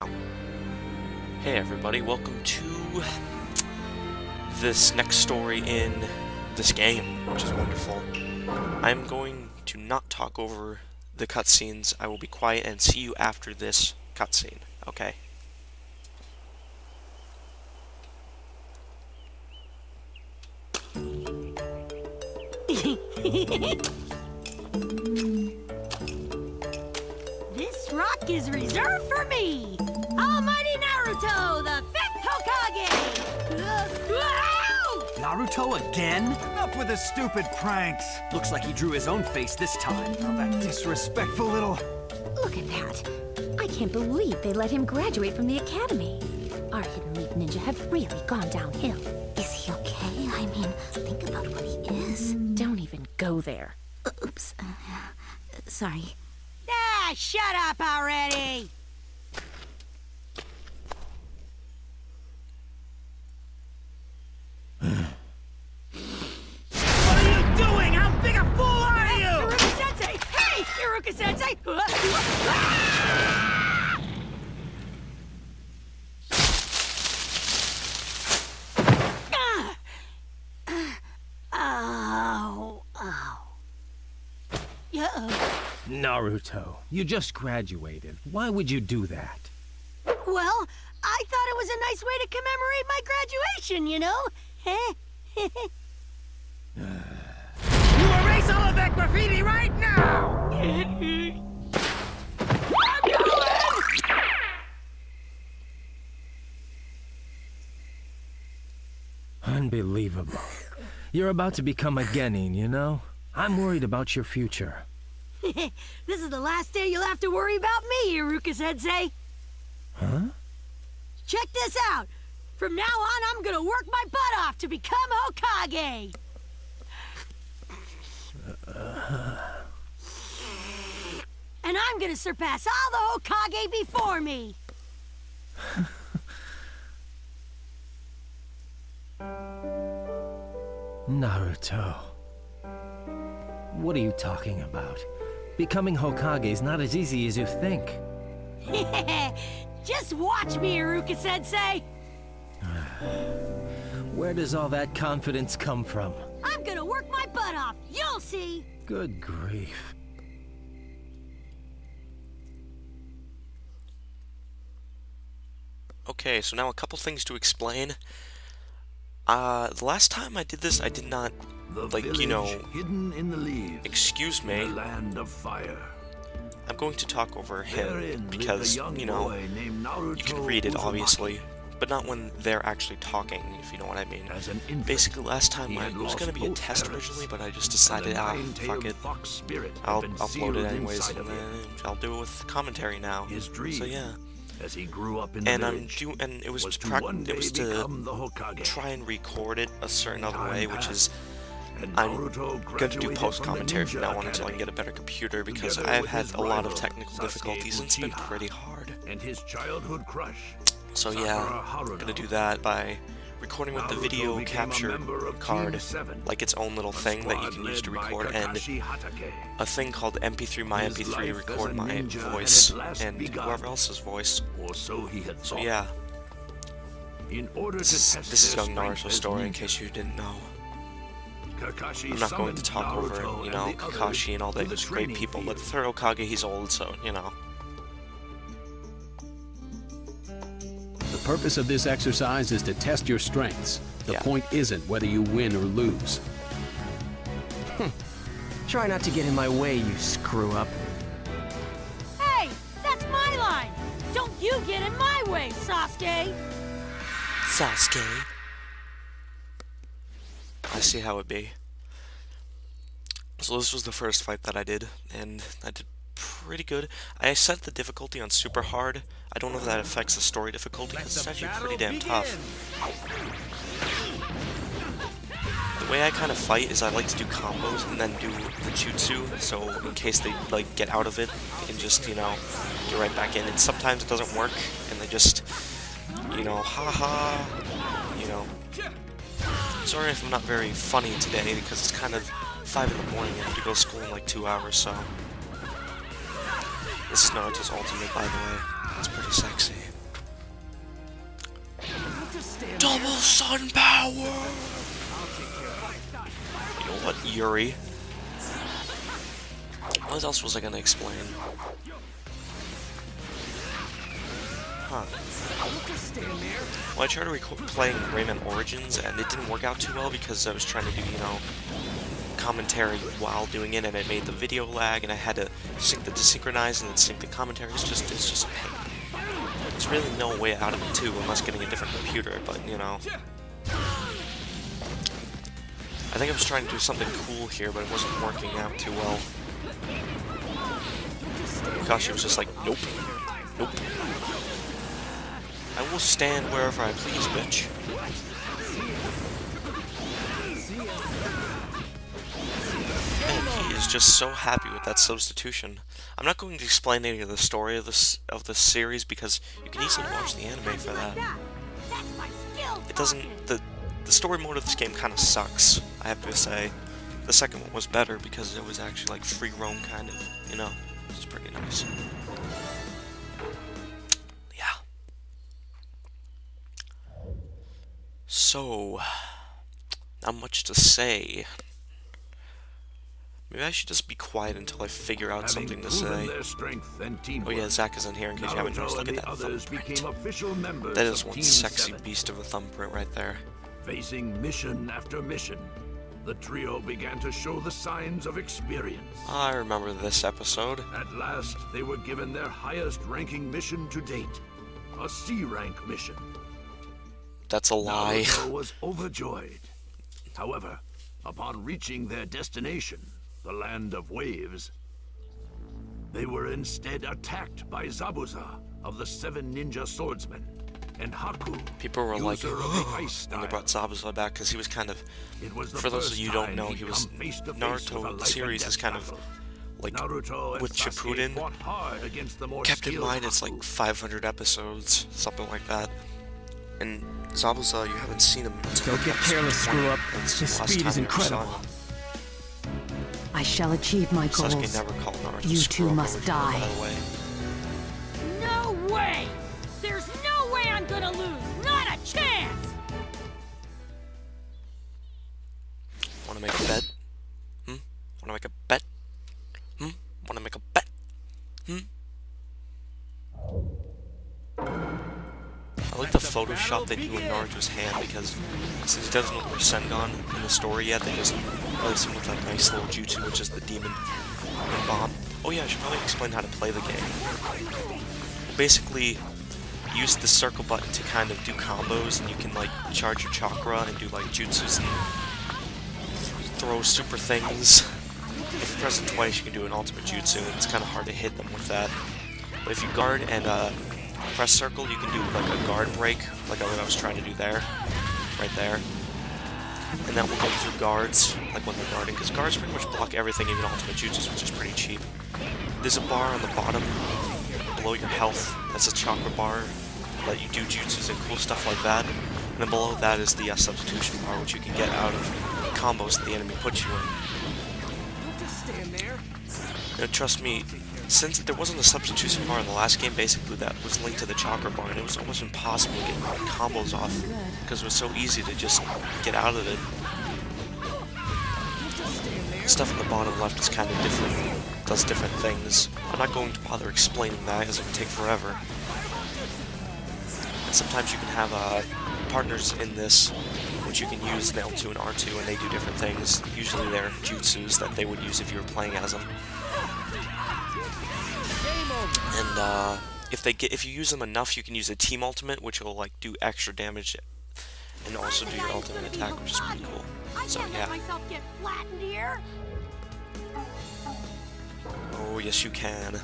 Hey everybody, welcome to this next story in this game, which is wonderful. I'm going to not talk over the cutscenes. I will be quiet and see you after this cutscene, okay? This rock is reserved for me! Almighty Naruto, the 5th Hokage! Naruto again? Enough with his stupid pranks. Looks like he drew his own face this time. Oh, that disrespectful little... Look at that. I can't believe they let him graduate from the academy. Our hidden leaf ninja have really gone downhill. Is he okay? I mean, think about what he is. Don't even go there. Oops. Sorry. Ah, shut up already! What are you doing? How big a fool are you? Iruka-sensei! Hey, Iruka-sensei! Ow. Naruto, you just graduated. Why would you do that? Well, I thought it was a nice way to commemorate my graduation, you know? You erase all of that graffiti right now! I'm going! Unbelievable. You're about to become a genin, you know? I'm worried about your future. This is the last day you'll have to worry about me, Iruka-sensei. Huh? Check this out. From now on, I'm gonna work my butt off to become Hokage. And I'm gonna surpass all the Hokage before me. Naruto. What are you talking about? Becoming Hokage is not as easy as you think. Just watch me, Iruka-sensei. Where does all that confidence come from? I'm gonna work my butt off. You'll see. Good grief. Okay, so now a couple things to explain. The last time I did this, I did not, hidden in the leaves, excuse me. the land of fire. I'm going to talk over him Therein because, lived a young you know, boy named Naruto you can read it, Uzumaki. obviously, but not when they're actually talking, if you know what I mean. As an infant, Basically, last time he had it was lost going to be a both test parents, originally, but I just and decided, a fuck nine-tailed it. fox spirit had I'll been upload sealed it anyways, inside and of him. then I'll do it with commentary now. His dream, So yeah, as he grew up in the and village, it was was to to one day it was to become the Hokage. try and record it a certain other Time way, which is passed, and I'm Naruto going to do graduated post from the commentary from Ninja now on until I Academy. can get a better computer because Together I've with had his a lot of rival, technical Sasuke difficulties and it's been Uchiha. pretty hard. And his childhood crush. So Sakura yeah, I'm Haruno. gonna do that by recording with the Naruto video became a capture member of card, Team 7, like its own little a thing that you squad can use to led by record, and Kakashi Hatake. a thing called MP3 My His MP3 to life as record a my ninja had voice at last and begun. whoever else's voice. Or so he had So thought. yeah, In order to this test is their young strength Naruto's as story in ninjas, case you didn't know. Kakashi I'm not going to summoned talk over, Naruto you know, and the others Kakashi and all to the those great training people, but the field. third Hokage, he's old, so, you know. The purpose of this exercise is to test your strengths. The Yeah. point isn't whether you win or lose. Try not to get in my way, you screw-up. Hey, that's my line. Don't you get in my way, Sasuke. Sasuke. I see how it be. So this was the first fight that I did, and I did pretty good. I set the difficulty on super hard. I don't know if that affects the story difficulty, because it's actually pretty damn tough. The way I kind of fight is I like to do combos and then do the jutsu, so in case they, like, get out of it, they can just, you know, get right back in. And sometimes it doesn't work, and they just, you know, haha, you know. Sorry if I'm not very funny today, because it's kind of 5 in the morning, I have to go to school in like 2 hours, so. This is Naruto's ultimate, by the way. It's pretty sexy. Double sun power! You know what, Yuri? What else was I gonna explain? Huh. Well, I tried playing Rayman Origins, and it didn't work out too well because I was trying to do, you know, commentary while doing it, and it made the video lag, and I had to sync the desynchronize and then sync the commentary. It's just a pain. There's really no way out of it too, unless getting a different computer, but, you know. I think I was trying to do something cool here, but it wasn't working out too well. Gosh, it was just like, nope, nope. I will stand wherever I please, bitch. And he is just so happy with that substitution. I'm not going to explain any of the story of this series because you can easily watch the anime for that. It doesn't. The story mode of this game kind of sucks, I have to say. The second one was better because it was actually like free roam kind of, you know. It's pretty nice. Yeah. So, not much to say. Maybe I should just be quiet until I figure out something to say. Oh yeah, Zack is in here in case you haven't noticed. Look at that thumbprint. That is one sexy beast of a thumbprint right there. Facing mission after mission, the trio began to show the signs of experience. I remember this episode. At last, they were given their highest-ranking mission to date, a C-rank mission. That's a lie. Naruto was overjoyed. However, upon reaching their destination, the Land of Waves, they were instead attacked by Zabuza of the 7 Ninja Swordsmen, and Haku. People were like, user of the ice when they brought Zabuza back, because he was kind of, the for those of you who don't know, first he was, time he'd come face to face with a Naruto life series and is death kind of, battle. like, Naruto and with Sasuke Shippuden, fought hard against the more kept in skilled mind it's Haku. like 500 episodes, something like that. And Zabuza, you haven't seen him until Don't get careless, screw up. His speed is incredible. I shall achieve my goals. Sasuke never called Naruto You screw two up must originally, die. by the way. No way! There's no way I'm gonna lose! Not a chance! Wanna make a bet? Wanna make a bet? Wanna make a bet? I like the Photoshop they do in Naruto's hand because since he doesn't know Rasengan in the story yet, they just replace him with a nice little jutsu, which is the demon bomb. Oh yeah, I should probably explain how to play the game. Basically, use the circle button to kind of do combos, and you can like charge your chakra and do like jutsus and throw super things. If you press it twice, you can do an ultimate jutsu, and it's kind of hard to hit them with that. But if you guard and press circle, you can do like a guard break, like what I was trying to do there, right there. And that will go through guards, like when they're guarding, because guards pretty much block everything, even ultimate jutsus, which is pretty cheap. There's a bar on the bottom, below your health, that's a chakra bar, that you do jutsus and cool stuff like that. And then below that is the substitution bar, which you can get out of combos that the enemy puts you in. And trust me, since there wasn't a substitution bar in the last game, basically that was linked to the chakra bar, and it was almost impossible to get combos off, because it was so easy to just get out of it. The stuff in the bottom left is kind of different, does different things. I'm not going to bother explaining that, because it would take forever. And sometimes you can have partners in this, which you can use in L2 and R2, and they do different things. Usually they're jutsus that they would use if you were playing as them. And if you use them enough, you can use a team ultimate, which will like do extra damage, and also do your ultimate attack, which is pretty cool. So yeah. Oh yes, you can.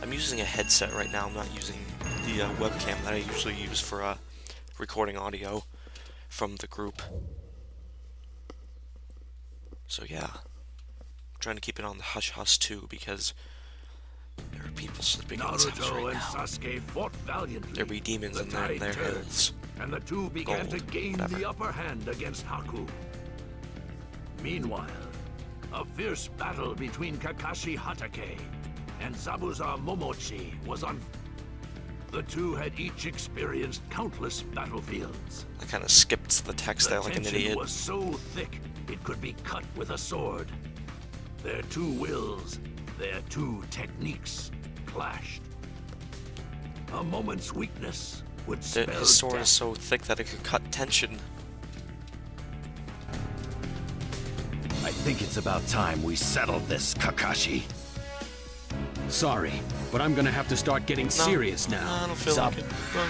I'm using a headset right now. I'm not using the webcam that I usually use for recording audio from the group. So yeah, I'm trying to keep it on the hush-hush too, because there are people sleeping in this house right now. Sasuke fought valiantly. There be demons in their hills. And the two began to gain whatever. the upper hand against Haku. Meanwhile, a fierce battle between Kakashi Hatake and Zabuza Momochi was on. The two had each experienced countless battlefields. I kind of skipped the text there like an tension idiot. was so thick it could be cut with a sword. Their two wills, their two techniques clashed. A moment's weakness would spell His sword death. is so thick that it could cut tension. I think it's about time we settled this, Kakashi. Sorry, but I'm gonna have to start getting serious now. No, I don't feel like it. No.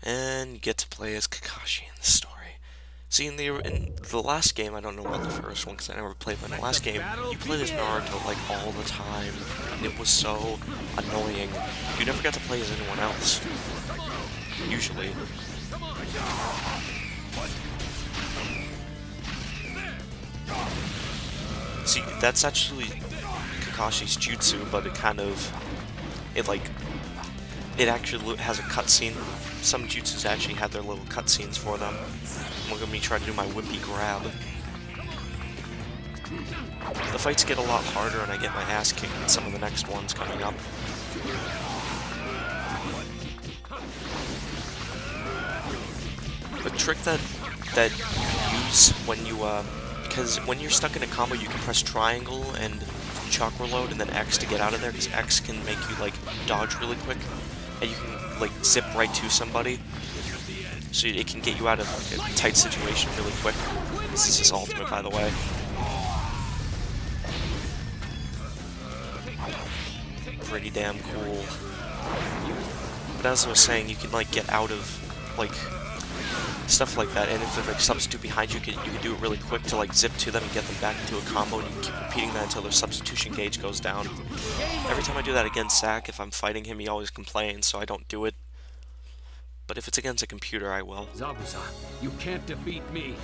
And you get to play as Kakashi in the story. See, in the last game, I don't know about the first one because I never played, but in the last game, you played as Naruto like all the time, and it was so annoying. You never got to play as anyone else. Usually. See, that's actually Kakashi's jutsu, but it actually has a cutscene. Some jutsus actually had their little cutscenes for them. Look at me try to do my wimpy grab. The fights get a lot harder and I get my ass kicked in some of the next ones coming up. The trick that you use when you because when you're stuck in a combo, you can press triangle and chakra load and then X to get out of there, because X can make you like dodge really quick, and you can like zip right to somebody, so it can get you out of like a tight situation really quick. This is his ultimate, by the way. Pretty damn cool. But as I was saying, you can like get out of like stuff like that, and if there's like substitute behind you, you can do it really quick to like zip to them and get them back into a combo, and you can keep repeating that until their substitution gauge goes down. Every time I do that against Zack, if I'm fighting him, he always complains, so I don't do it. But if it's against a computer, I will. Zabuza, you can't defeat me.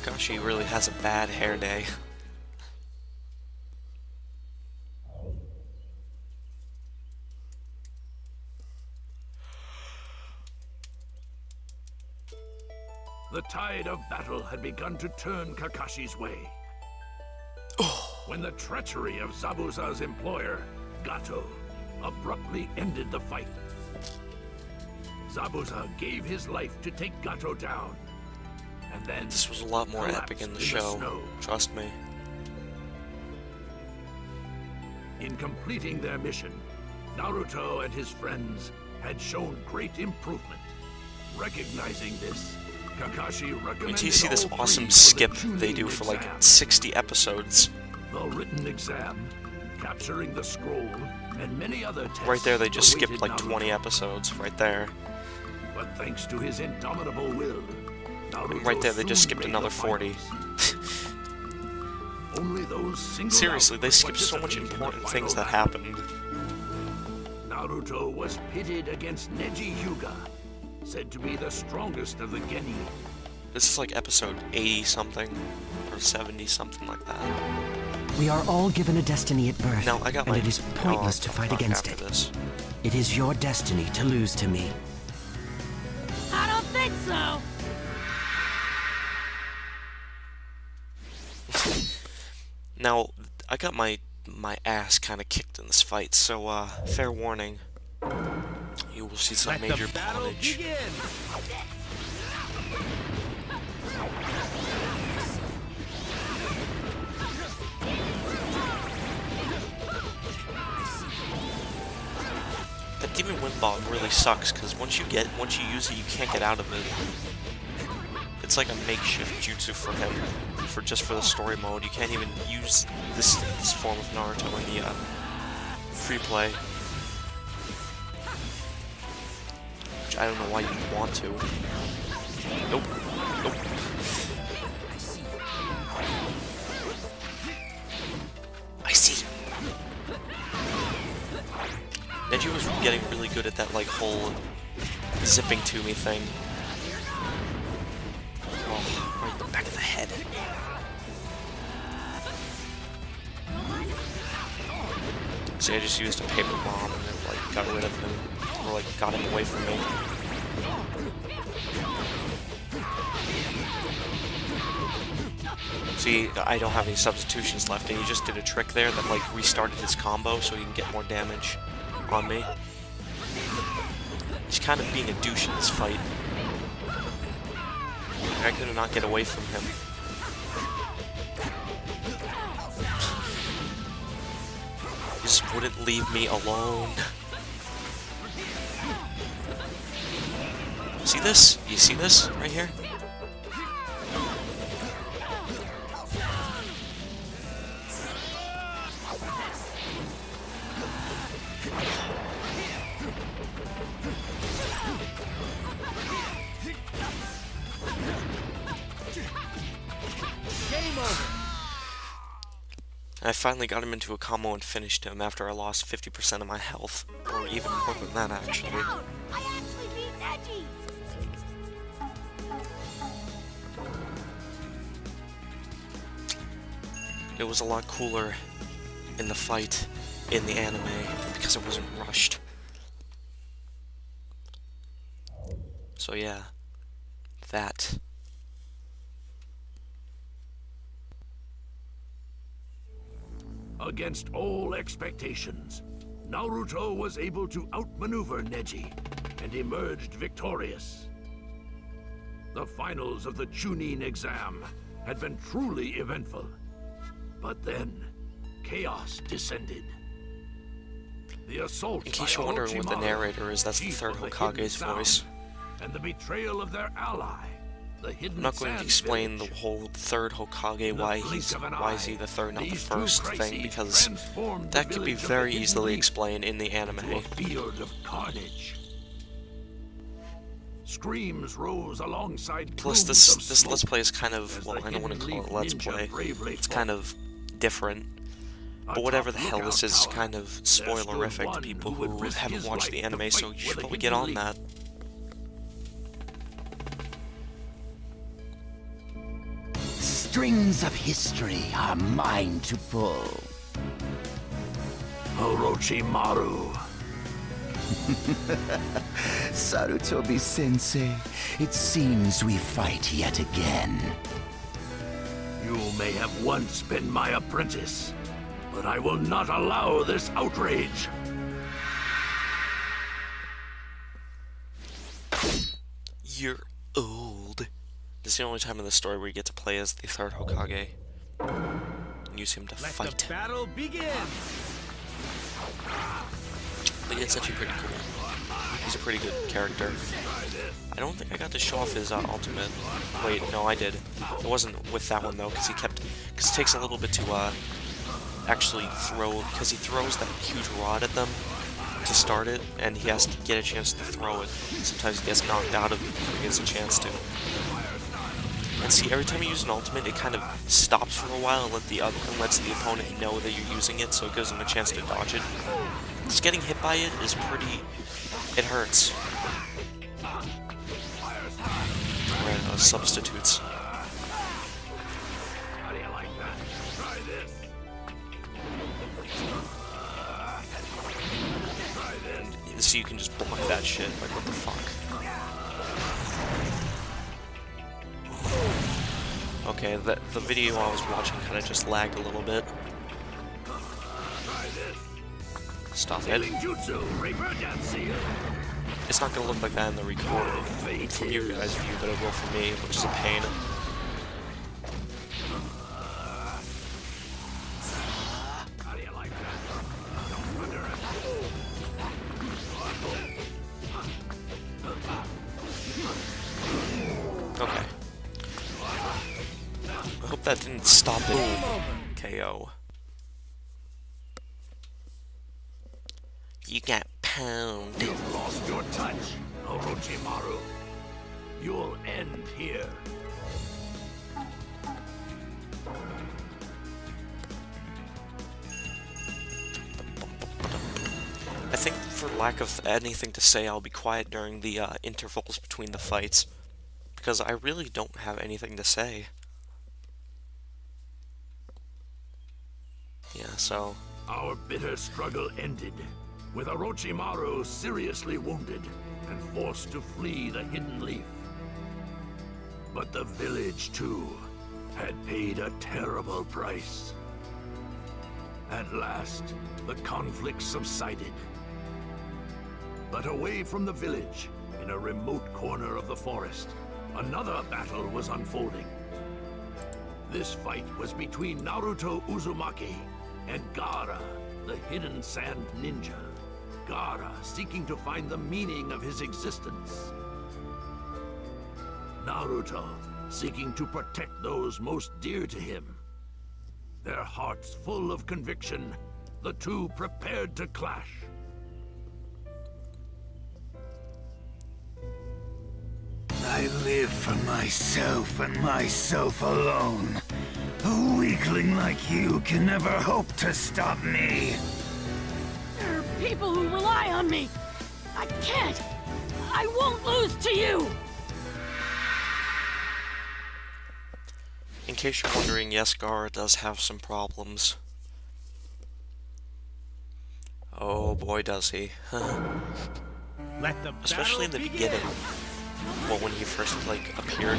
Kakashi really has a bad hair day. The tide of battle had begun to turn Kakashi's way. When the treachery of Zabuza's employer, Gato, abruptly ended the fight. Zabuza gave his life to take Gato down, and then This was a lot more epic in the show, trust me. In completing their mission, Naruto and his friends had shown great improvement. Recognizing this, Kakashi recommended Wait till you see this all awesome three for the skip they Chunin do for like exam. 60 episodes. The written exam, capturing the scroll, and many other tests. Right there, they just skipped awaited like 20 Naruto. episodes, right there. But thanks to his indomitable will, Naruto Right there, they just soon skipped made another the 40. finals. Only those singled Seriously, out they would skipped so much participate in the important final things that battle. happened. Naruto was pitted against Neji Hyuga, said to be the strongest of the Genin. This is like episode 80-something, or 70-something like that. We are all given a destiny at birth, Now, I got and my... it is pointless to fight against it. This. It is your destiny to lose to me. I don't think so. Now, I got my ass kind of kicked in this fight, so fair warning. You will see some major bondage. That Demon Wind Ball really sucks, because once you use it, you can't get out of it. It's like a makeshift jutsu for him, just for the story mode. You can't even use this form of Naruto in the free play. Which I don't know why you'd want to. Nope. Nope. I see. Neji was getting really good at that like whole zipping to me thing. Oh, right in the back of the head. See, I just used a paper bomb and it, like, got rid of him, or, like, got him away from me. See, I don't have any substitutions left, and he just did a trick there that, like, restarted his combo so he can get more damage on me. He's kind of being a douche in this fight. I could not get away from him. He just wouldn't leave me alone. See this? You see this right here? I finally got him into a combo and finished him after I lost 50% of my health. Or even more than that, actually. I actually beat Edgy! It was a lot cooler in the fight in the anime because it wasn't rushed. So yeah, that. Against all expectations, Naruto was able to outmaneuver Neji and emerged victorious. The finals of the Chunin exam had been truly eventful. But then, chaos descended. The assault In case you're wondering what the narrator is, that's the third Hokage's voice. And the betrayal of their ally, the hidden I'm not going to explain the whole third Hokage, why is he the third, not the first thing, because that could be very easily explained in the anime. A field of carnage. Screams rose alongside. Plus, this Let's Play is kind of, well, I don't want to call it Let's Play. It's kind of different. But whatever the hell this is kind of spoilerific to people who haven't watched the anime, so you should probably get on that. Strings of history are mine to pull. Orochimaru. Sarutobi-sensei, it seems we fight yet again. You may have once been my apprentice, but I will not allow this outrage. You're old. This is the only time in the story where you get to play as the third Hokage. And use him to fight. Let the battle begin! But it's actually pretty cool. He's a pretty good character. I don't think I got to show off his ultimate. Wait, no, I did. It wasn't with that one though, because it takes a little bit to actually throw, because he throws that huge rod at them to start it, and he has to get a chance to throw it. Sometimes he gets knocked out of it before he gets a chance to. And see, every time you use an ultimate, it kind of stops for a while and lets the opponent know that you're using it, so it gives them a chance to dodge it. Just getting hit by it is pretty... it hurts. Right, substitutes. How do you like that? Try this. Try this. So you can just block that shit, like what the fuck. Okay, the video I was watching kind of just lagged a little bit. Stop it. It's not gonna look like that in the recording from your guys' view, but it will for me, which is a pain. Okay. I hope that didn't stop it. KO. You got pounded. You've lost your touch, Orochimaru. You'll end here. I think for lack of anything to say, I'll be quiet during the intervals between the fights, because I really don't have anything to say. Yeah, so Our bitter struggle ended, with Orochimaru seriously wounded and forced to flee the Hidden Leaf. But the village, too, had paid a terrible price. At last, the conflict subsided. But away from the village, in a remote corner of the forest, another battle was unfolding. This fight was between Naruto Uzumaki and Gaara, the Hidden Sand Ninja. Gaara seeking to find the meaning of his existence. Naruto seeking to protect those most dear to him. Their hearts full of conviction, the two prepared to clash. I live for myself and myself alone. A weakling like you can never hope to stop me. There are people who rely on me. I can't. I won't lose to you. In case you're wondering, yes, Gaara does have some problems. Oh boy, does he. Especially in the beginning. Well, when he first, like, appeared.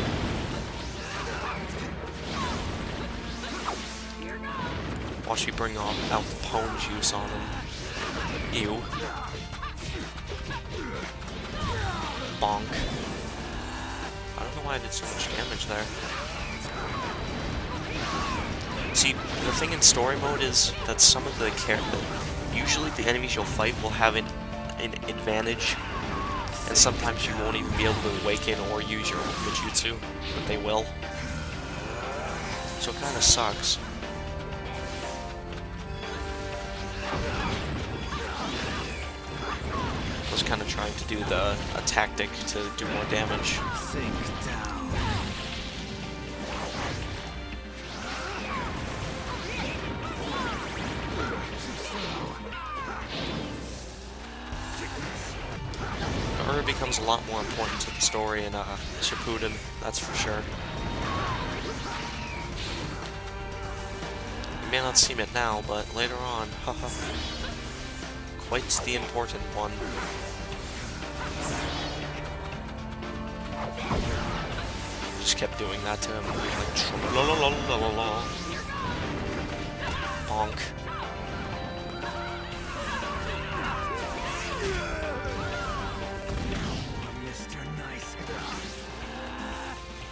Watch me bring out the pwn juice on him. Ew. Bonk. I don't know why I did so much damage there. See, the thing in story mode is that some of the usually the enemies you'll fight will have an advantage, and sometimes you won't even be able to awaken or use your ultimate jutsu, but they will. So it kind of sucks. I was kind of trying to do a tactic to do more damage. Sink down. Gaara becomes a lot more important to the story in Shippuden, that's for sure. You may not seem it now, but later on, haha, quite the important one. Just kept doing that to him, like, la la la la la la. Bonk.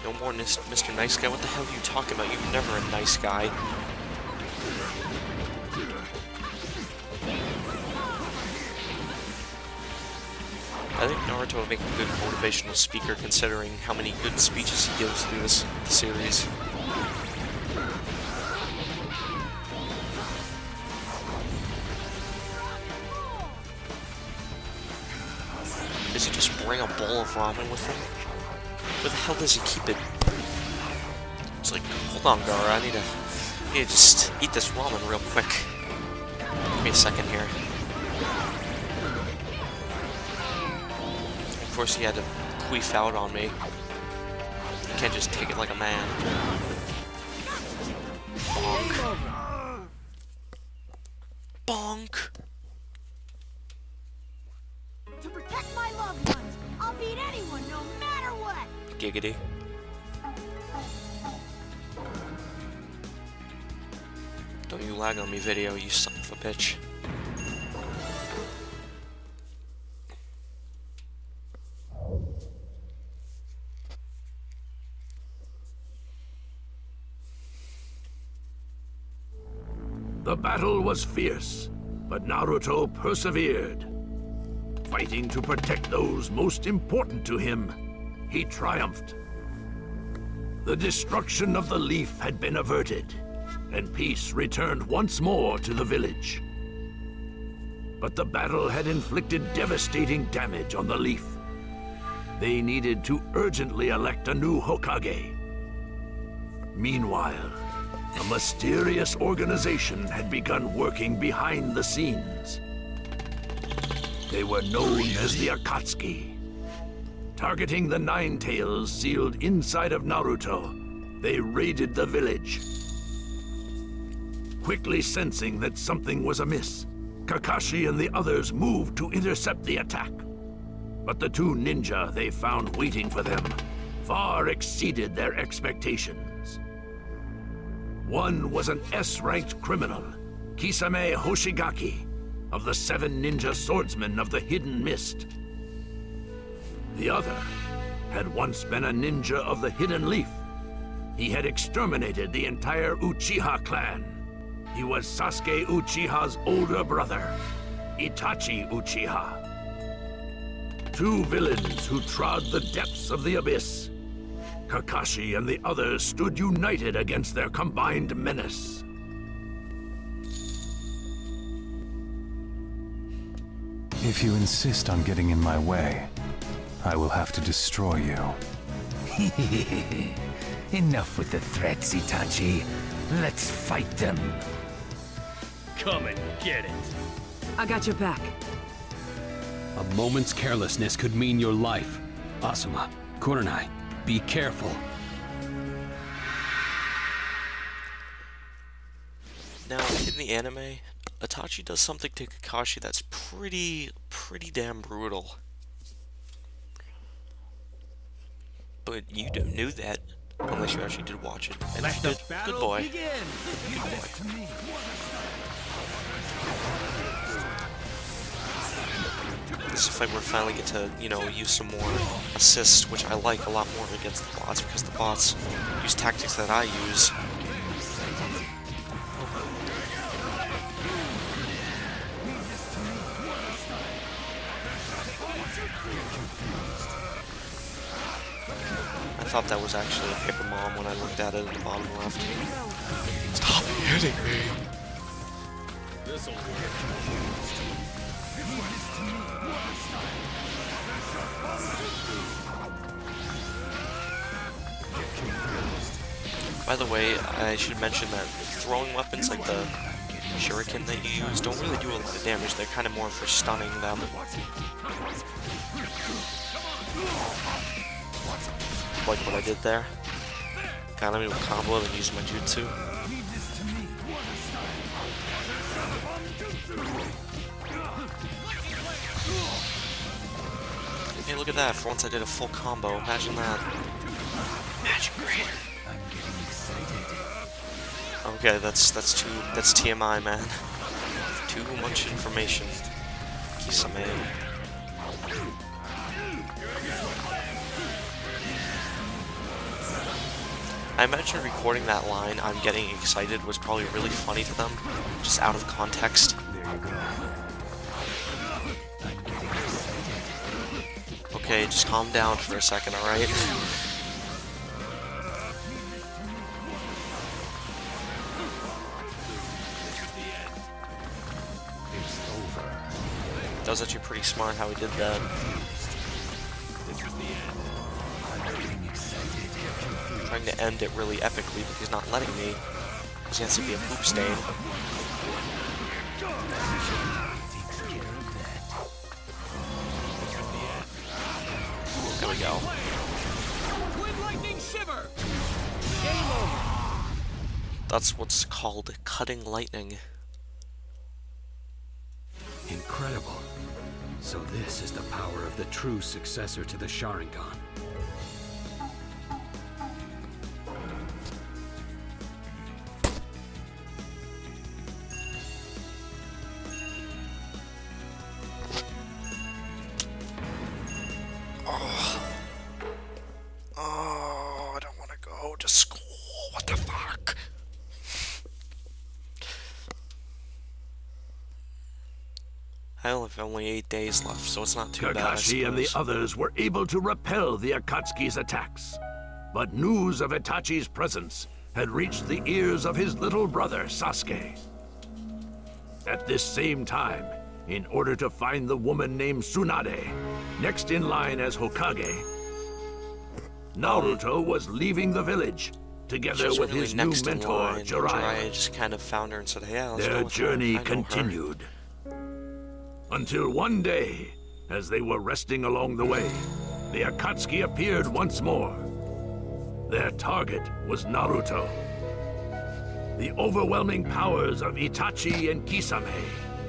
No more Mr. Nice Guy. What the hell are you talking about? You're never a nice guy. I think Naruto would make a good motivational speaker considering how many good speeches he gives through this series. Does he just bring a bowl of ramen with him? Where the hell does he keep it? It's like, hold on, Gaara, I need to just eat this ramen real quick. Give me a second here. Of course, he had to queef out on me. You can't just take it like a man. Bonk. Bonk. To protect my loved ones, I'll beat anyone, no matter what. Giggity. Don't you lag on me, video, you son of a bitch. The battle was fierce, but Naruto persevered. Fighting to protect those most important to him, he triumphed. The destruction of the leaf had been averted, and peace returned once more to the village. But the battle had inflicted devastating damage on the leaf. They needed to urgently elect a new Hokage. Meanwhile, a mysterious organization had begun working behind the scenes. They were known as the Akatsuki. Targeting the Nine Tails sealed inside of Naruto, they raided the village. Quickly sensing that something was amiss, Kakashi and the others moved to intercept the attack. But the two ninja they found waiting for them far exceeded their expectations. One was an S-ranked criminal, Kisame Hoshigaki, of the 7 ninja swordsmen of the Hidden Mist. The other had once been a ninja of the Hidden Leaf. He had exterminated the entire Uchiha clan. He was Sasuke Uchiha's older brother, Itachi Uchiha. Two villains who trod the depths of the abyss. Kakashi and the others stood united against their combined menace. If you insist on getting in my way, I will have to destroy you. Enough with the threats, Itachi. Let's fight them. Come and get it. I got your back. A moment's carelessness could mean your life. Asuma, Kurenai, be careful. Now, in the anime, Itachi does something to Kakashi that's pretty damn brutal. But you knew that, unless you actually did watch it. And if you did, good boy. Good boy. This is a fight where I finally get to, you know, use some more assists, which I like a lot more against the bots, because the bots use tactics that I use. I thought that was actually a paper bomb when I looked at it at the bottom left. Stop hitting me! This'll work. By the way, I should mention that throwing weapons like the shuriken that you use don't really do a lot of damage. They're kind of more for stunning them. Like what I did there. Kind of do a combo and use my jutsu. Hey, look at that. For once I did a full combo. Imagine that. Magic greater. I'm getting excited. Okay, that's TMI, man. Too much information. Kisame. I imagine recording that line, I'm getting excited, was probably really funny to them, just out of context. There you go. I'm getting excited. Okay, just calm down for a second, alright? That was actually pretty smart how he did that. I'm trying to end it really epically, but he's not letting me, because he has to be a poop stain. There we go. That's what's called cutting lightning. Incredible. So this is the power of the true successor to the Sharingan. I don't want to go to school. What the fuck? I only have only 8 days left, so it's not too bad. Kakashi and the others were able to repel the Akatsuki's attacks. But news of Itachi's presence had reached the ears of his little brother, Sasuke. At this same time, in order to find the woman named Tsunade, next in line as Hokage, Naruto was leaving the village, together with his new mentor, Jiraiya. Just kind of found her and said, "Hey, let's go Their with journey her. continued. Until one day, as they were resting along the way, the Akatsuki appeared once more. Their target was Naruto. The overwhelming powers of Itachi and Kisame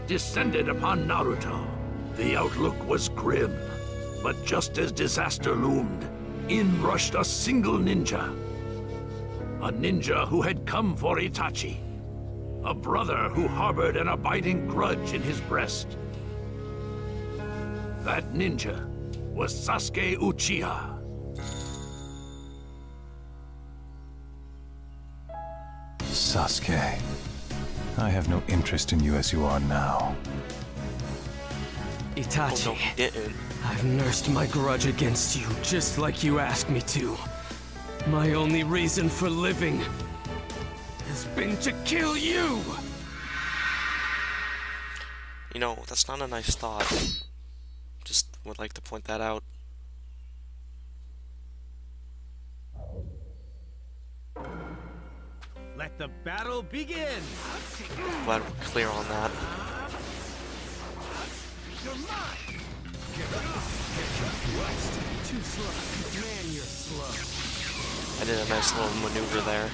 descended upon Naruto. The outlook was grim, but just as disaster loomed, in rushed a single ninja. A ninja who had come for Itachi. A brother who harbored an abiding grudge in his breast. That ninja was Sasuke Uchiha. Sasuke, I have no interest in you as you are now. Itachi, Oh, no, he didn't. I've nursed my grudge against you just like you asked me to. My only reason for living has been to kill you! You know, that's not a nice thought. Just would like to point that out. Let the battle begin! Glad we're clear on that. Too slow. Man, you're slow. I did a nice little maneuver there.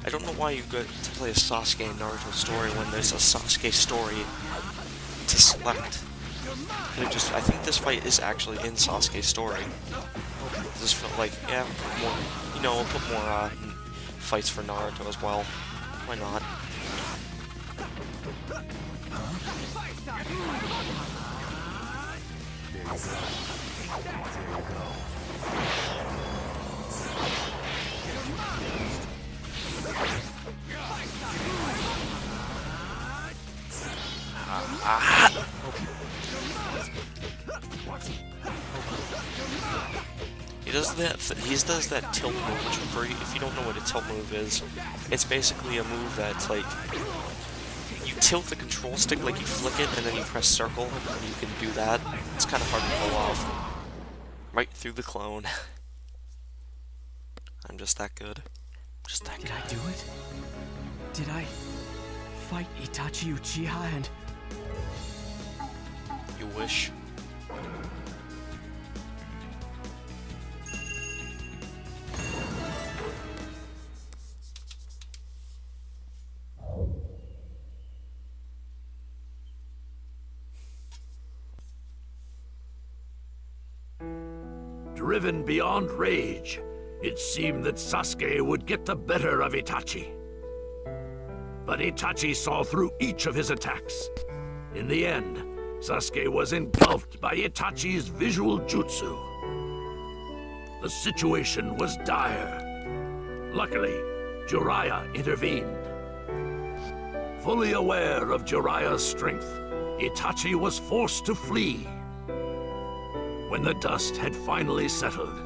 I don't know why you go to play a Sasuke and Naruto story when there's a Sasuke story to select. I think this fight is actually in Sasuke's story. This felt like, yeah, more, you know, we'll put more fights for Naruto as well. Why not? There you go. He does that tilt move, which if you don't know what a tilt move is, it's basically a move that's like, you tilt the control stick, like you flick it, and then you press circle, and you can do that. It's kind of hard to pull off. Right through the clone. I'm just that good. Just that good. Did I do it? Did I fight Itachi Uchiha and... You wish. Driven beyond rage, it seemed that Sasuke would get the better of Itachi. But Itachi saw through each of his attacks. In the end, Sasuke was engulfed by Itachi's visual jutsu. The situation was dire. Luckily, Jiraiya intervened. Fully aware of Jiraiya's strength, Itachi was forced to flee. When the dust had finally settled,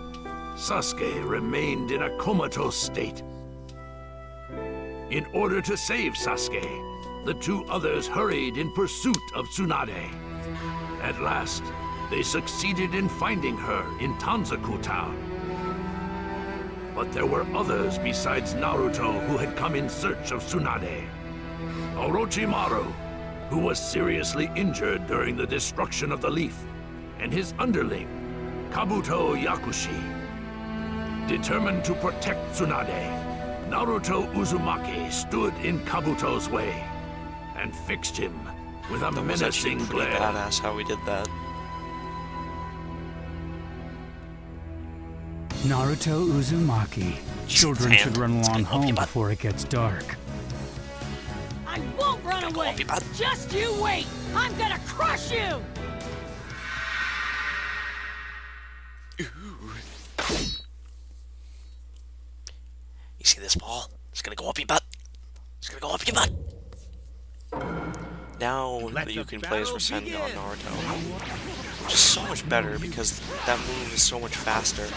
Sasuke remained in a comatose state. In order to save Sasuke, the two others hurried in pursuit of Tsunade. At last, they succeeded in finding her in Tanzaku town. But there were others besides Naruto who had come in search of Tsunade. Orochimaru, who was seriously injured during the destruction of the leaf, and his underling, Kabuto Yakushi. Determined to protect Tsunade, Naruto Uzumaki stood in Kabuto's way and fixed him with a menacing glare. Badass how we did that. Naruto Uzumaki. Children should run along home before it gets dark. I won't run away! Just you wait! I'm gonna crush you! You see this ball? It's gonna go up your butt. It's gonna go up your butt. Now that you can play as Rasengan on Naruto, which is so much better because that move is so much faster.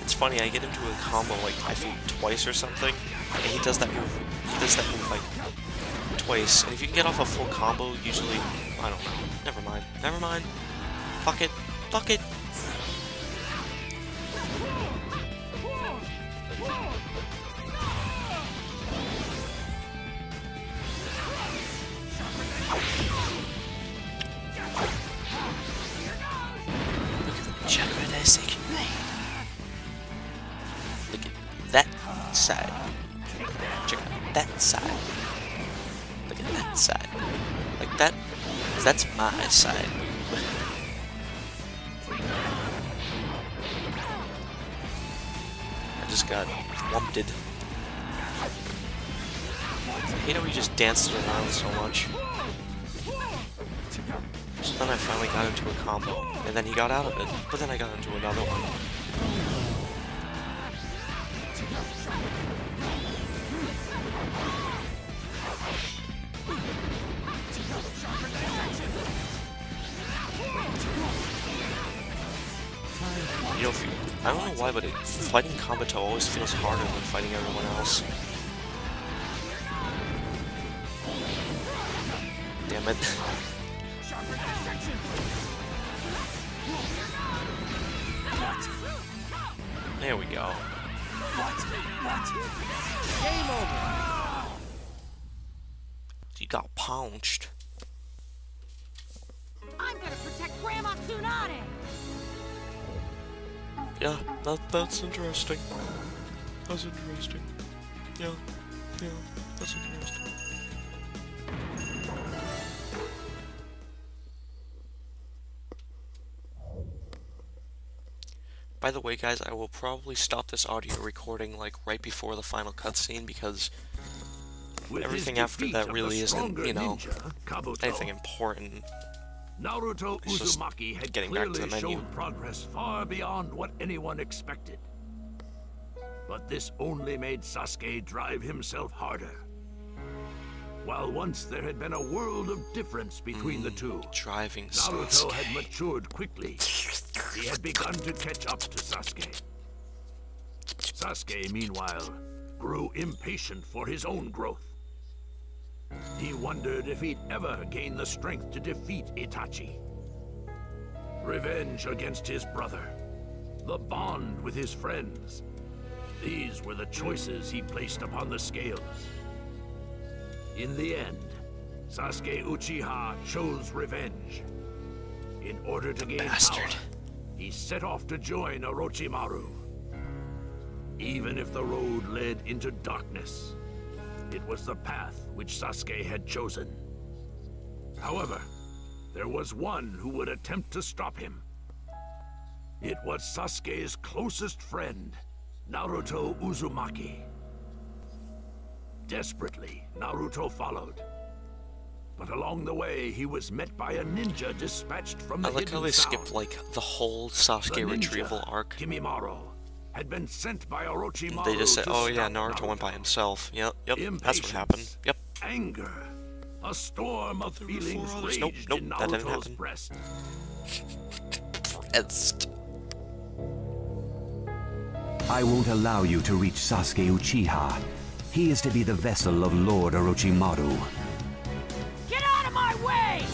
It's funny, I get into a combo like I think twice or something, and he does that move. He does that move like twice, and if you can get off a full combo, usually I don't know. Never mind. Never mind. Fuck it. Fuck it. side. Check out that side. Look at that side. Like that, 'cause that's my side. I just got whumped. I hate how he just dances around so much. So then I finally got into a combo, and then he got out of it, but then I got into another one. You know, I don't know why, but fighting Kabuto always feels harder than fighting everyone else. Damn it. There we go. Game over. You got pounched. I'm gonna protect Grandma Tsunade. Yeah, that's interesting. That's interesting. Yeah, that's interesting. By the way, guys, I will probably stop this audio recording like right before the final cutscene because everything after that really isn't, you know, anything important. Naruto Uzumaki had clearly shown progress far beyond what anyone expected. But this only made Sasuke drive himself harder. While once there had been a world of difference between the two, Naruto had matured quickly. He had begun to catch up to Sasuke. Sasuke, meanwhile, grew impatient for his own growth. He wondered if he'd ever gain the strength to defeat Itachi. Revenge against his brother, the bond with his friends. These were the choices he placed upon the scales. In the end, Sasuke Uchiha chose revenge. In order to gain power, he set off to join Orochimaru. Even if the road led into darkness, it was the path which Sasuke had chosen. However, there was one who would attempt to stop him. It was Sasuke's closest friend, Naruto Uzumaki. Desperately, Naruto followed. But along the way, he was met by a ninja dispatched from the hidden I like how they skipped, like, the whole Sasuke retrieval arc. Kimimaro had been sent by Orochimaru. They just said, oh yeah, Naruto went by himself. Yep, that's what happened. Yep. Anger. A storm of feelings raged in Naruto's breast. I won't allow you to reach Sasuke Uchiha. He is to be the vessel of Lord Orochimaru. Get out of my way!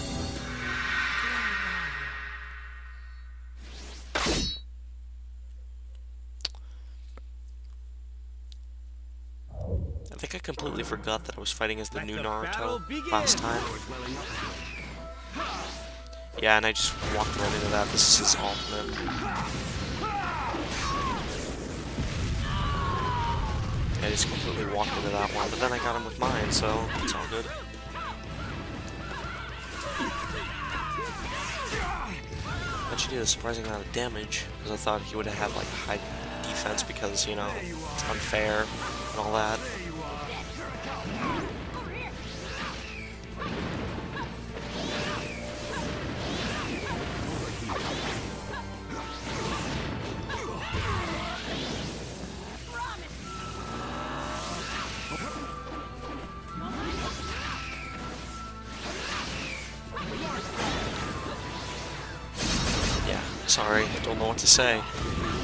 I think I completely forgot that I was fighting as the new Naruto last time. Yeah, and I just walked right into that. This is his ultimate. I just completely walked into that one, but then I got him with mine, so it's all good. Actually did a surprising amount of damage, because I thought he would have had like high defense because, you know, it's unfair and all that. Sorry, I don't know what to say.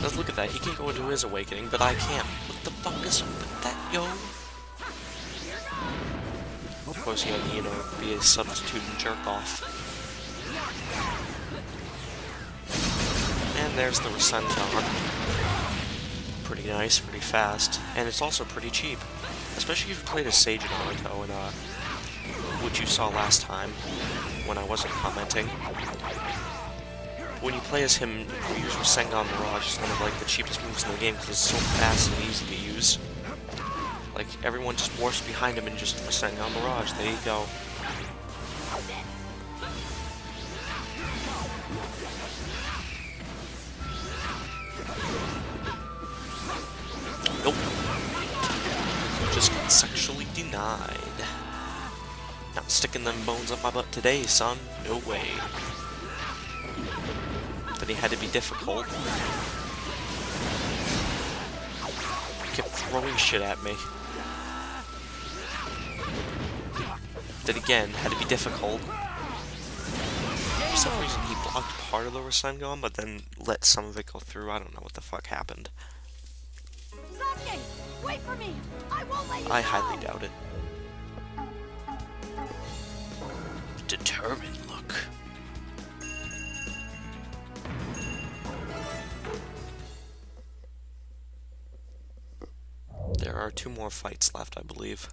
Let's look at that. He can go into his awakening, but I can't. What the fuck is up with that, yo? Of course, you know, be a substitute and jerk off. And there's the Rasengan. Pretty nice, pretty fast, and it's also pretty cheap. Especially if you played as Sage Naruto, and which you saw last time when I wasn't commenting. When you play as him, you use Rasengan Mirage. It's one of like the cheapest moves in the game because it's so fast and easy to use. Like, everyone just morphs behind him and just Rasengan Barrage. There you go. Nope. Just got sexually denied. Not sticking them bones up my butt today, son. No way. Then he had to be difficult. He kept throwing shit at me. Then again, had to be difficult. For some reason he blocked part of the Rasengan, but then let some of it go through. I don't know what the fuck happened. Sasuke, wait for me! I won't let you I go. highly doubt it. Determined look. There are 2 more fights left, I believe.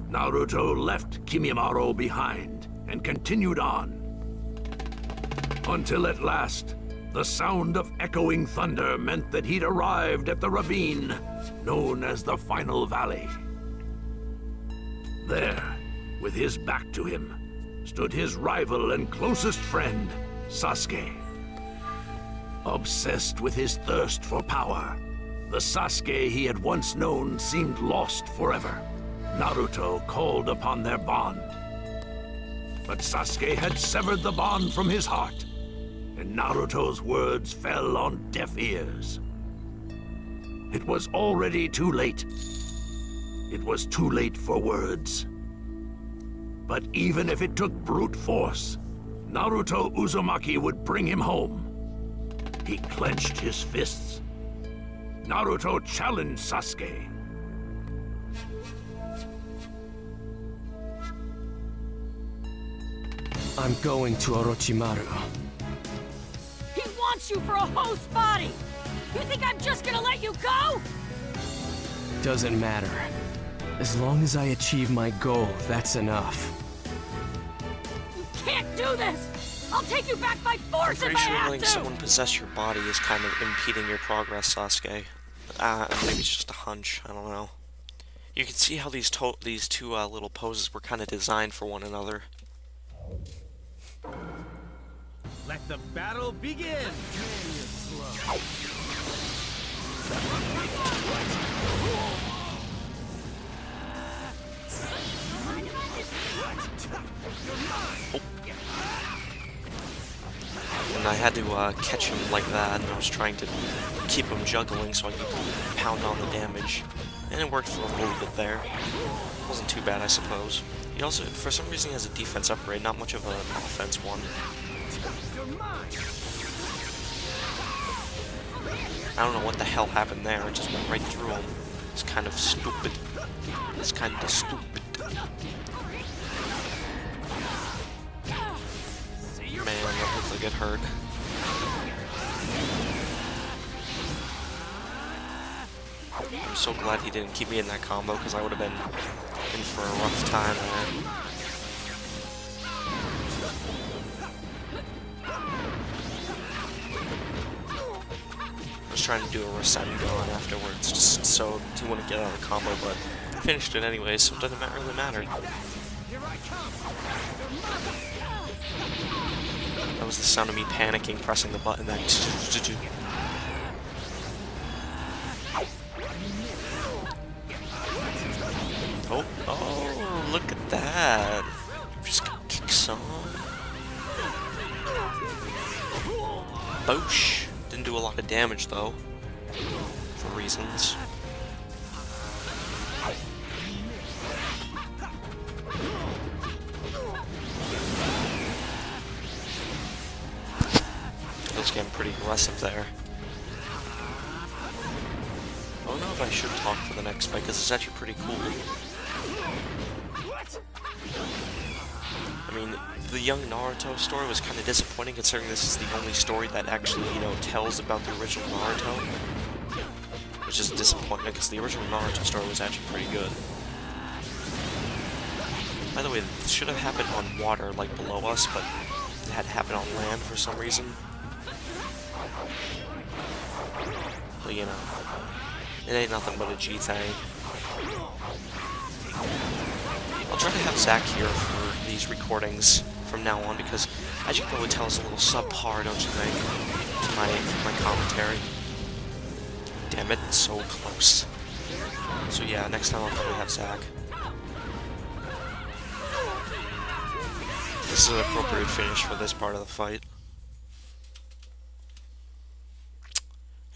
Naruto left Kimimaro behind and continued on. Until at last, the sound of echoing thunder meant that he'd arrived at the ravine known as the Final Valley. There, with his back to him, stood his rival and closest friend, Sasuke. Obsessed with his thirst for power, the Sasuke he had once known seemed lost forever. Naruto called upon their bond. But Sasuke had severed the bond from his heart, and Naruto's words fell on deaf ears. It was already too late. It was too late for words. But even if it took brute force, Naruto Uzumaki would bring him home. He clenched his fists. Naruto challenged Sasuke. I'm going to Orochimaru. He wants you for a host body! You think I'm just gonna let you go? Doesn't matter. As long as I achieve my goal, that's enough. You can't do this! I'll take you back by force if I I'm pretty sure have letting to! someone possess your body is kind of impeding your progress, Sasuke. Maybe it's just a hunch, I don't know. You can see how these two little poses were kind of designed for one another. Let the battle begin! And I had to catch him like that, and I was trying to keep him juggling so I could pound on the damage. And it worked for a little bit there. Wasn't too bad, I suppose. He also, for some reason, he has a defense upgrade, not much of an offense one. I don't know what the hell happened there, it just went right through him. It's kind of stupid. It's kind of stupid. Man, that looks like it hurt. I'm so glad he didn't keep me in that combo, because I would have been in for a rough time there. I was trying to do a Rasengan afterwards, just so he wouldn't get out of the combo, but I finished it anyway, so it doesn't really matter. That was the sound of me panicking, pressing the button, then... Oh, look at that. Just got kicked some. Boosh. Didn't do a lot of damage, though. For reasons. It was getting pretty aggressive there. I don't know if I should talk for the next fight, because it's actually pretty cool. I mean, the young Naruto story was kind of disappointing, considering this is the only story that actually, you know, tells about the original Naruto. Which is disappointing, because the original Naruto story was actually pretty good. By the way, this should have happened on water, like below us, but it had to happen on land for some reason. But, you know, it ain't nothing but a G thing. I'll try to have Zach here for these recordings from now on, because as you can probably tell, it's a little subpar, don't you think, to my commentary. Damn it, it's so close. So yeah, next time I'll probably have Zach. This is an appropriate finish for this part of the fight.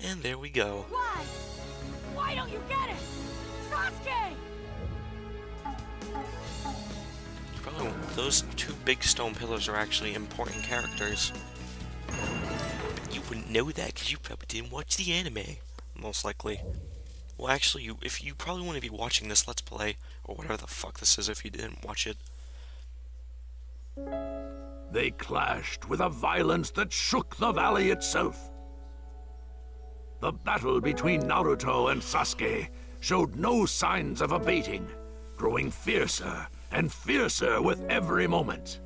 And there we go. Why? Why don't you get it? Sasuke! Probably those two big stone pillars are actually important characters. But you wouldn't know that because you probably didn't watch the anime. Most likely. Well, actually, you probably wouldn't be watching this Let's Play, or whatever the fuck this is if you didn't watch it. They clashed with a violence that shook the valley itself. The battle between Naruto and Sasuke showed no signs of abating, growing fiercer and fiercer with every moment.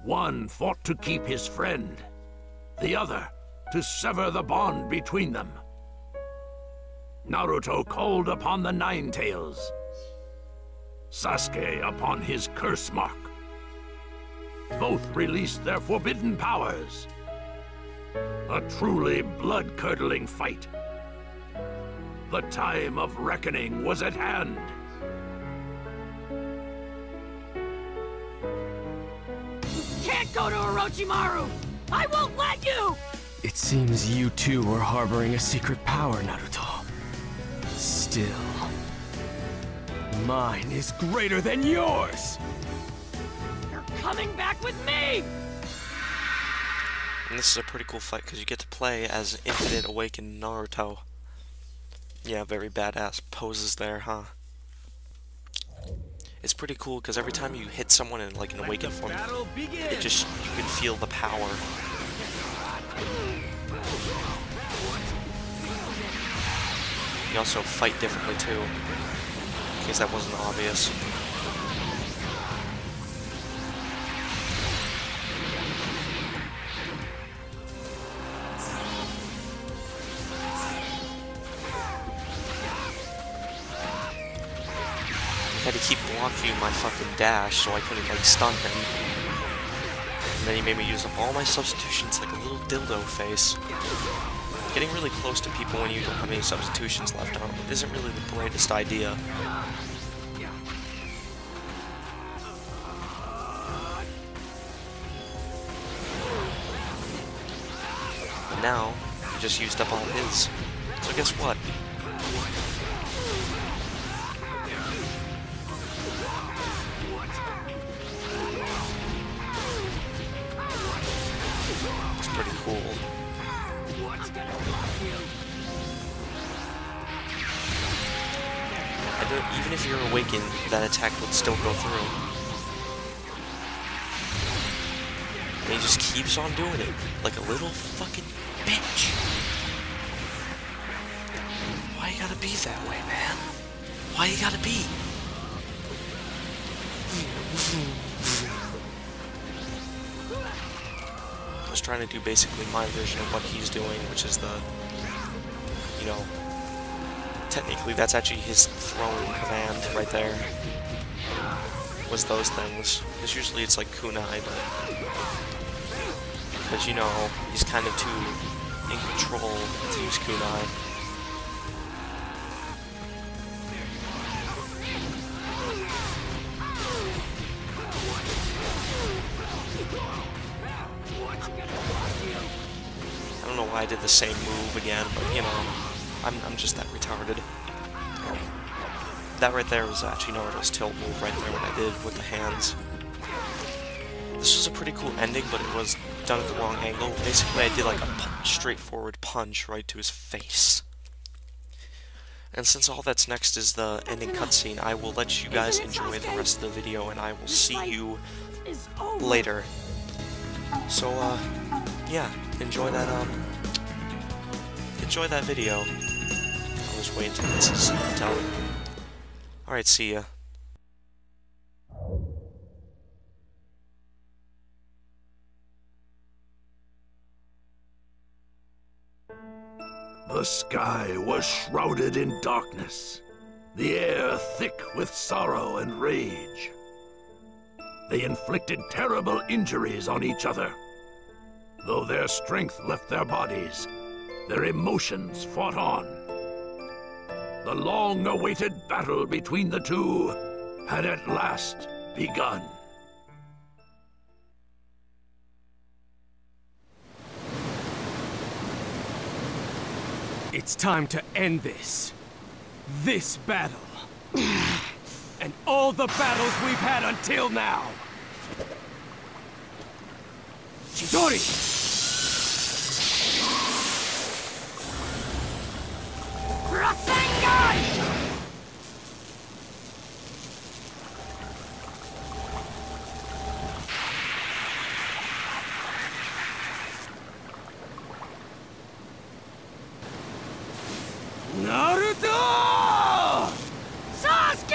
One fought to keep his friend, the other to sever the bond between them. Naruto called upon the Nine Tails, Sasuke upon his curse mark. Both released their forbidden powers. A truly blood-curdling fight. The time of reckoning was at hand. Can't go to Orochimaru! I won't let you! It seems you two are harboring a secret power, Naruto. Still, mine is greater than yours! You're coming back with me! And this is a pretty cool fight because you get to play as Infinite Awakened Naruto. Yeah, very badass poses there, huh? It's pretty cool because every time you hit someone in like an awakened form, it just, you can feel the power. You also fight differently too, in case that wasn't obvious. I had to keep blocking my fucking dash so I couldn't like stun him. And then he made me use up all my substitutions like a little dildo face. Getting really close to people when you don't have any substitutions left on isn't really the greatest idea. And now, he just used up all his. So guess what? It's pretty cool. Even if you're awakened, that attack would still go through. And he just keeps on doing it, like a little fucking bitch. Why you gotta be that way, man? Why you gotta be? I was trying to do basically my version of what he's doing, which is the, you know, technically that's actually his throwing command right there. Was those things. Because usually it's like kunai, but because, you know, he's kind of too in control to use kunai. I don't know why I did the same move again, but you know, I'm just that retarded. That right there was actually Naruto's tilt move right there, what I did with the hands. This was a pretty cool ending, but it was done at the wrong angle. Basically, I did like a straightforward punch right to his face. And since all that's next is the ending cutscene, I will let you guys enjoy the rest of the video, and I will see you later. So, yeah, enjoy that video. I'll just wait until this is done. Alright, see ya. The sky was shrouded in darkness, the air thick with sorrow and rage. They inflicted terrible injuries on each other. Though their strength left their bodies, their emotions fought on. The long-awaited battle between the two had at last begun. It's time to end this. This battle. And all the battles we've had until now. Chidori! Rasengan! Naruto! Sasuke!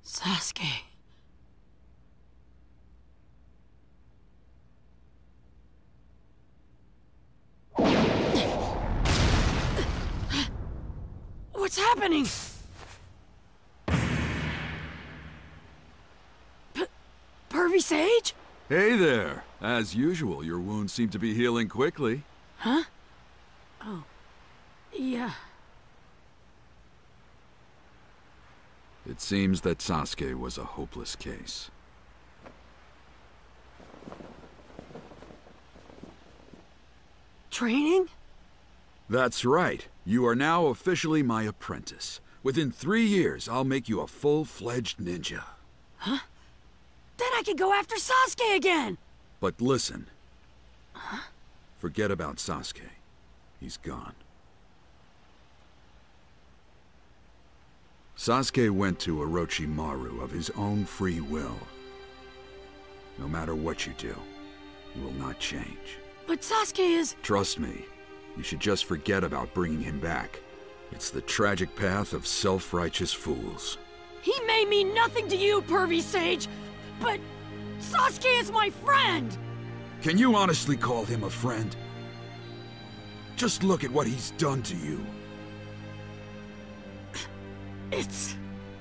Sasuke. What's happening? Pervy Sage? Hey there. As usual, your wounds seem to be healing quickly. Huh? Oh. Yeah. It seems that Sasuke was a hopeless case. Training? That's right. You are now officially my apprentice. Within 3 years, I'll make you a full-fledged ninja. Huh? Then I could go after Sasuke again! But listen. Huh? Forget about Sasuke. He's gone. Sasuke went to Orochimaru of his own free will. No matter what you do, he will not change. But Sasuke is... Trust me, you should just forget about bringing him back. It's the tragic path of self-righteous fools. He may mean nothing to you, Pervy Sage, but Sasuke is my friend! Can you honestly call him a friend? Just look at what he's done to you.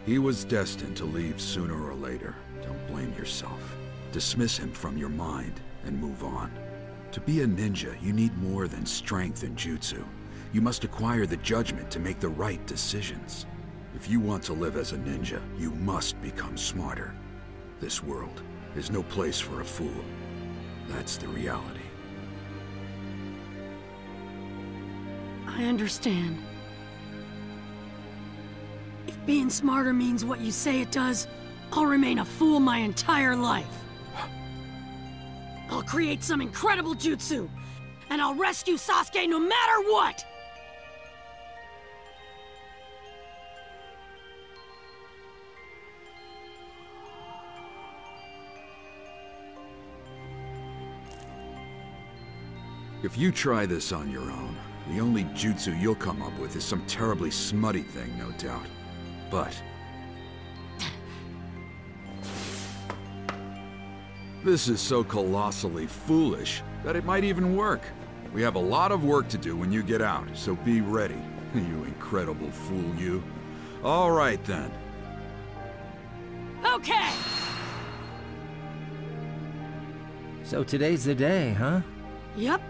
He was destined to leave sooner or later. Don't blame yourself. Dismiss him from your mind and move on. To be a ninja, you need more than strength and jutsu. You must acquire the judgment to make the right decisions. If you want to live as a ninja, you must become smarter. This world is no place for a fool. That's the reality. I understand. If being smarter means what you say it does, I'll remain a fool my entire life. I'll create some incredible jutsu, and I'll rescue Sasuke no matter what! If you try this on your own, the only jutsu you'll come up with is some terribly smutty thing, no doubt. But this is so colossally foolish that it might even work. We have a lot of work to do when you get out, so be ready, you incredible fool you. All right then. Okay! So today's the day, huh? Yep.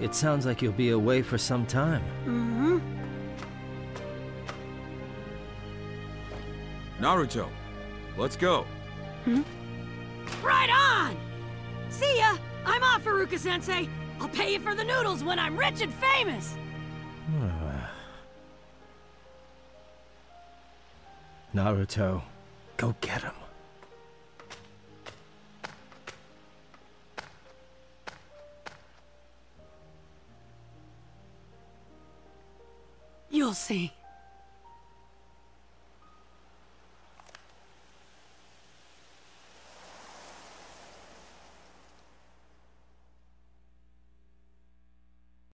It sounds like you'll be away for some time. Mm-hmm. Naruto, let's go. Hmm? Right on! See ya! I'm off, Iruka-sensei! I'll pay you for the noodles when I'm rich and famous! Naruto, go get him. You'll see.